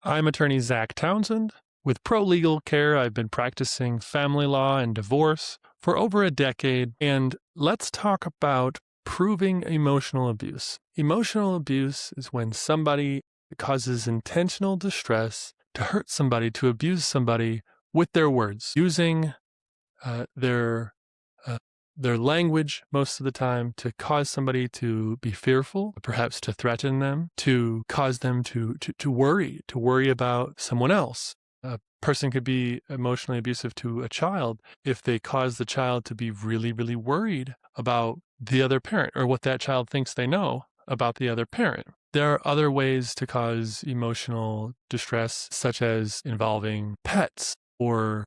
I'm Attorney Zach Townsend. With Pro Legal Care, I've been practicing family law and divorce for over a decade, and let's talk about proving emotional abuse. Emotional abuse is when somebody causes intentional distress to hurt somebody, to abuse somebody with their words, using uh, their uh, their language most of the time to cause somebody to be fearful, perhaps to threaten them, to cause them to worry about someone else. A person could be emotionally abusive to a child if they cause the child to be really, really worried about the other parent or what that child thinks they know about the other parent. There are other ways to cause emotional distress, such as involving pets or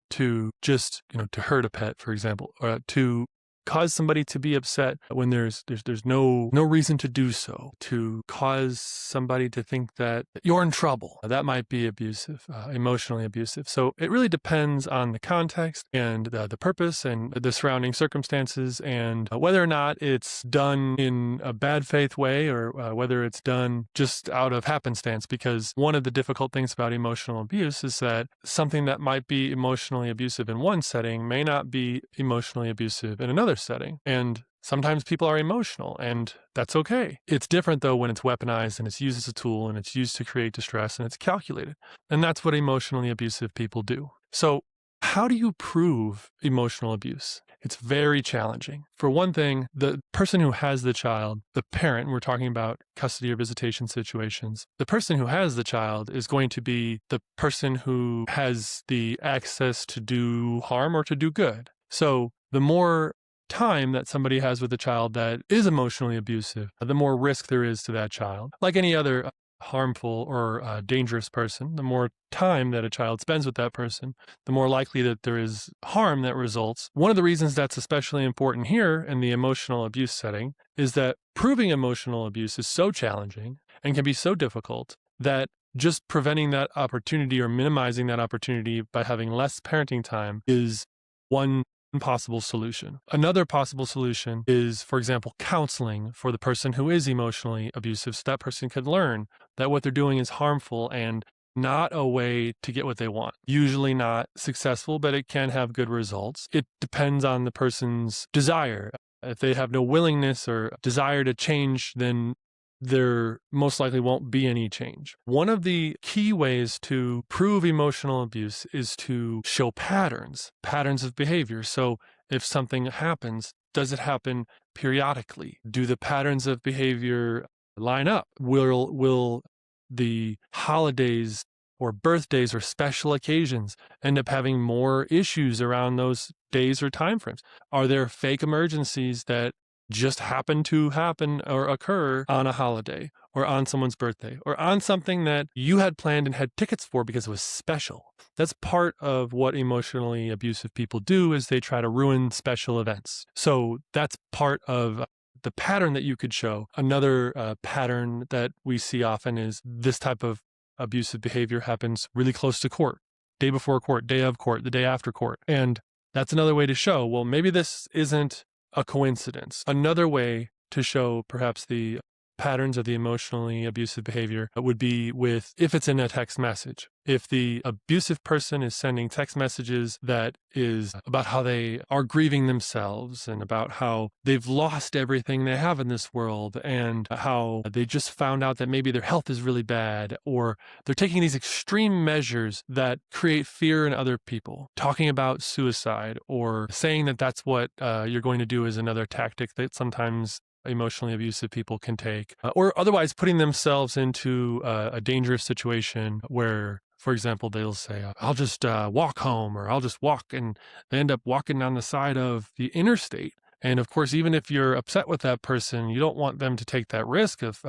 to just, to hurt a pet, for example, or to cause somebody to be upset when there's no reason to do so, to cause somebody to think that you're in trouble. That might be abusive, emotionally abusive. So it really depends on the context and the purpose and the surrounding circumstances and whether or not it's done in a bad faith way or whether it's done just out of happenstance. Because one of the difficult things about emotional abuse is that something that might be emotionally abusive in one setting may not be emotionally abusive in another setting. And sometimes people are emotional, and that's okay. It's different, though, when it's weaponized and it's used as a tool and it's used to create distress and it's calculated. And that's what emotionally abusive people do. So how do you prove emotional abuse? It's very challenging. For one thing, the person who has the child, the parent, we're talking about custody or visitation situations, the person who has the child is going to be the person who has the access to do harm or to do good. So the more time that somebody has with a child that is emotionally abusive, the more risk there is to that child. Like any other harmful or dangerous person, the more time that a child spends with that person, the more likely that there is harm that results. One of the reasons that's especially important here in the emotional abuse setting is that proving emotional abuse is so challenging and can be so difficult that just preventing that opportunity or minimizing that opportunity by having less parenting time is one possible solution. Another possible solution is, for example, counseling for the person who is emotionally abusive, so that person can learn that what they're doing is harmful and not a way to get what they want. Usually not successful, but it can have good results. It depends on the person's desire. If they have no willingness or desire to change, then there most likely won't be any change. One of the key ways to prove emotional abuse is to show patterns of behavior. So if something happens, does it happen periodically? Do the patterns of behavior line up? Will the holidays or birthdays or special occasions end up having more issues around those days or timeframes? Are there fake emergencies that just happen to happen or occur on a holiday or on someone's birthday or on something that you had planned and had tickets for because it was special? That's part of what emotionally abusive people do, is they try to ruin special events. So that's part of the pattern that you could show. Another pattern that we see often is this type of abusive behavior happens really close to court, day before court, day of court, the day after court. And that's another way to show, well, maybe this isn't a coincidence. Another way to show perhaps the patterns of the emotionally abusive behavior would be if it's in a text message. If the abusive person is sending text messages that is about how they are grieving themselves and about how they've lost everything they have in this world and how they just found out that maybe their health is really bad, or they're taking these extreme measures that create fear in other people, talking about suicide or saying that that's what you're going to do, is another tactic that sometimes emotionally abusive people can take, or otherwise putting themselves into a dangerous situation where, for example, they'll say, I'll just walk home, or I'll just walk, and they end up walking on the side of the interstate. And of course, even if you're upset with that person, you don't want them to take that risk of,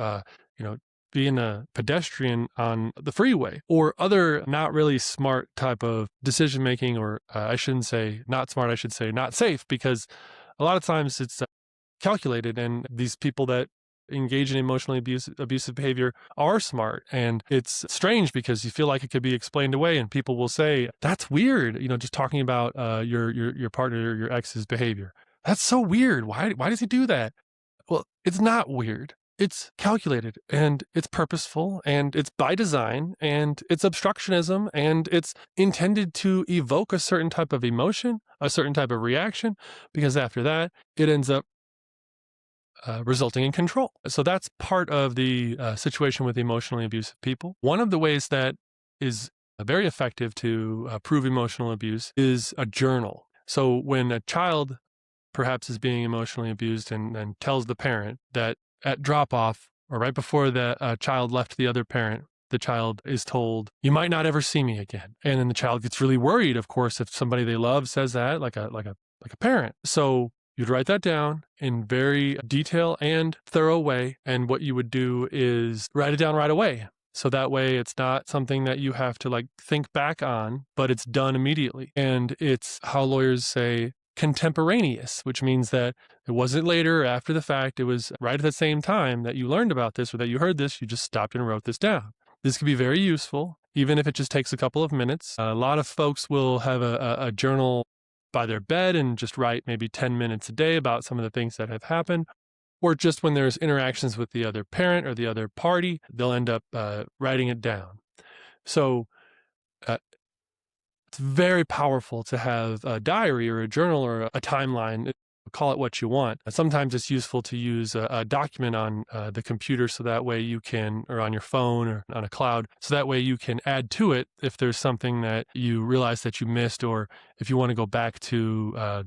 being a pedestrian on the freeway, or other not really smart type of decision making, or I shouldn't say not smart, I should say not safe, because a lot of times it's calculated, and these people that engage in emotionally abusive behavior are smart. And it's strange because you feel like it could be explained away, and people will say, that's weird, just talking about your partner, your ex's behavior. That's so weird. Why does he do that? Well, it's not weird. it's calculated and it's purposeful and it's by design and it's obstructionism and it's intended to evoke a certain type of emotion, a certain type of reaction, because after that, it ends up resulting in control. So that's part of the situation with emotionally abusive people. One of the ways that is very effective to prove emotional abuse is a journal. So when a child perhaps is being emotionally abused and tells the parent that at drop-off or right before the child left the other parent, the child is told, "You might not ever see me again." And then the child gets really worried, of course, if somebody they love says that, like a parent. So you'd write that down in very detailed and thorough way. And what you would do is write it down right away. So that way it's not something that you have to like think back on, but it's done immediately. And it's how lawyers say contemporaneous, which means that it wasn't later or after the fact. It was right at the same time that you learned about this or that you heard this, you just stopped and wrote this down. This can be very useful, even if it just takes a couple of minutes. A lot of folks will have a journal by their bed and just write maybe 10 minutes a day about some of the things that have happened. Or just when there's interactions with the other parent or the other party, they'll end up writing it down. So it's very powerful to have a diary or a journal or a timeline. Call it what you want. Sometimes it's useful to use a document on the computer so that way you can, or on your phone or on a cloud, so that way you can add to it if there's something that you realize that you missed, or if you want to go back to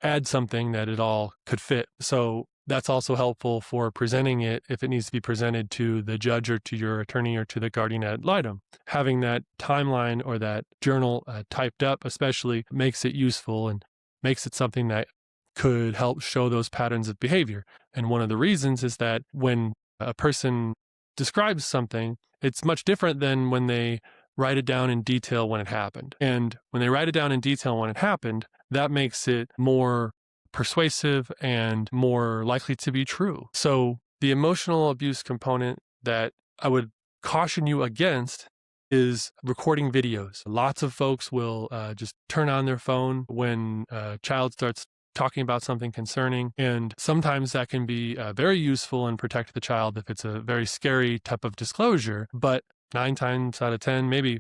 add something that it all could fit. So that's also helpful for presenting it if it needs to be presented to the judge or to your attorney or to the guardian ad litem. Having that timeline or that journal typed up especially makes it useful and makes it something that could help show those patterns of behavior. And one of the reasons is that when a person describes something, it's much different than when they write it down in detail when it happened. And when they write it down in detail when it happened, that makes it more persuasive and more likely to be true. So the emotional abuse component that I would caution you against is recording videos. Lots of folks will just turn on their phone when a child starts talking about something concerning, and sometimes that can be very useful and protect the child if it's a very scary type of disclosure. But 9 times out of 10, maybe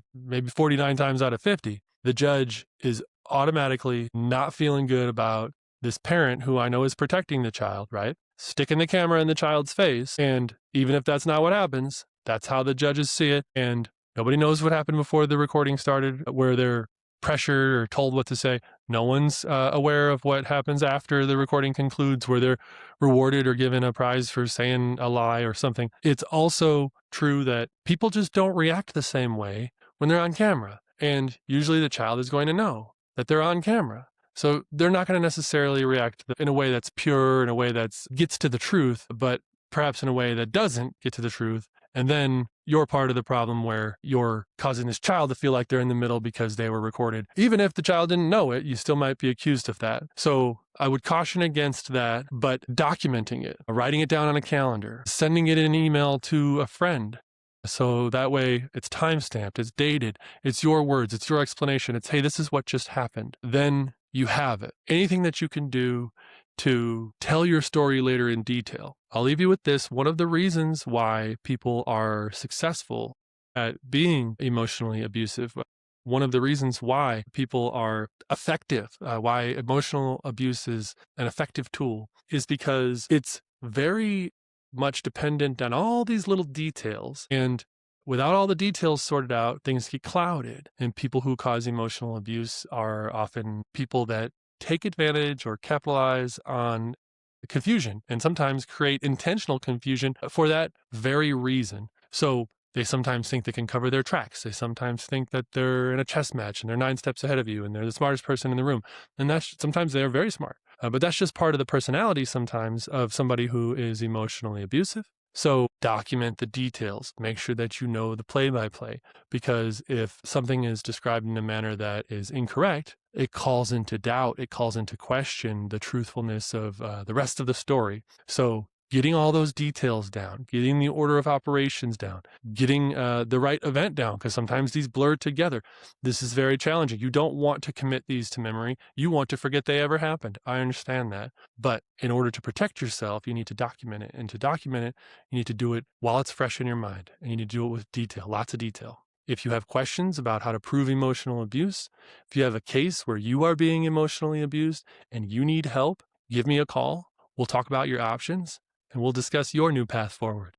49 times out of 50, the judge is automatically not feeling good about this parent who I know is protecting the child, right? Sticking the camera in the child's face. And even if that's not what happens, that's how the judges see it. And nobody knows what happened before the recording started, where they're pressured or told what to say. No one's aware of what happens after the recording concludes, where they're rewarded or given a prize for saying a lie or something. It's also true that people just don't react the same way when they're on camera. And usually the child is going to know that they're on camera. So they're not going to necessarily react in a way that's pure, in a way that gets to the truth, but perhaps in a way that doesn't get to the truth. And then you're part of the problem where you're causing this child to feel like they're in the middle because they were recorded. Even if the child didn't know it, you still might be accused of that. So I would caution against that, but documenting it, writing it down on a calendar, sending it in an email to a friend. So that way it's time-stamped, it's dated, it's your words, it's your explanation. It's, hey, this is what just happened. Then you have it. Anything that you can do to tell your story later in detail. I'll leave you with this. One of the reasons why people are successful at being emotionally abusive, one of the reasons why people are effective, why emotional abuse is an effective tool, is because it's very much dependent on all these little details. And without all the details sorted out, things get clouded. And people who cause emotional abuse are often people that take advantage or capitalize on confusion and sometimes create intentional confusion for that very reason. So they sometimes think they can cover their tracks. They sometimes think that they're in a chess match and they're 9 steps ahead of you and they're the smartest person in the room. And sometimes they're very smart. But that's just part of the personality sometimes of somebody who is emotionally abusive. So document the details. Make sure that you know the play-by-play, because if something is described in a manner that is incorrect, it calls into doubt, it calls into question the truthfulness of the rest of the story. So getting all those details down, getting the order of operations down, getting the right event down, because sometimes these blur together. This is very challenging. You don't want to commit these to memory. You want to forget they ever happened. I understand that. But in order to protect yourself, you need to document it. And to document it, you need to do it while it's fresh in your mind. And you need to do it with detail, lots of detail. If you have questions about how to prove emotional abuse, if you have a case where you are being emotionally abused and you need help, give me a call. We'll talk about your options and we'll discuss your new path forward.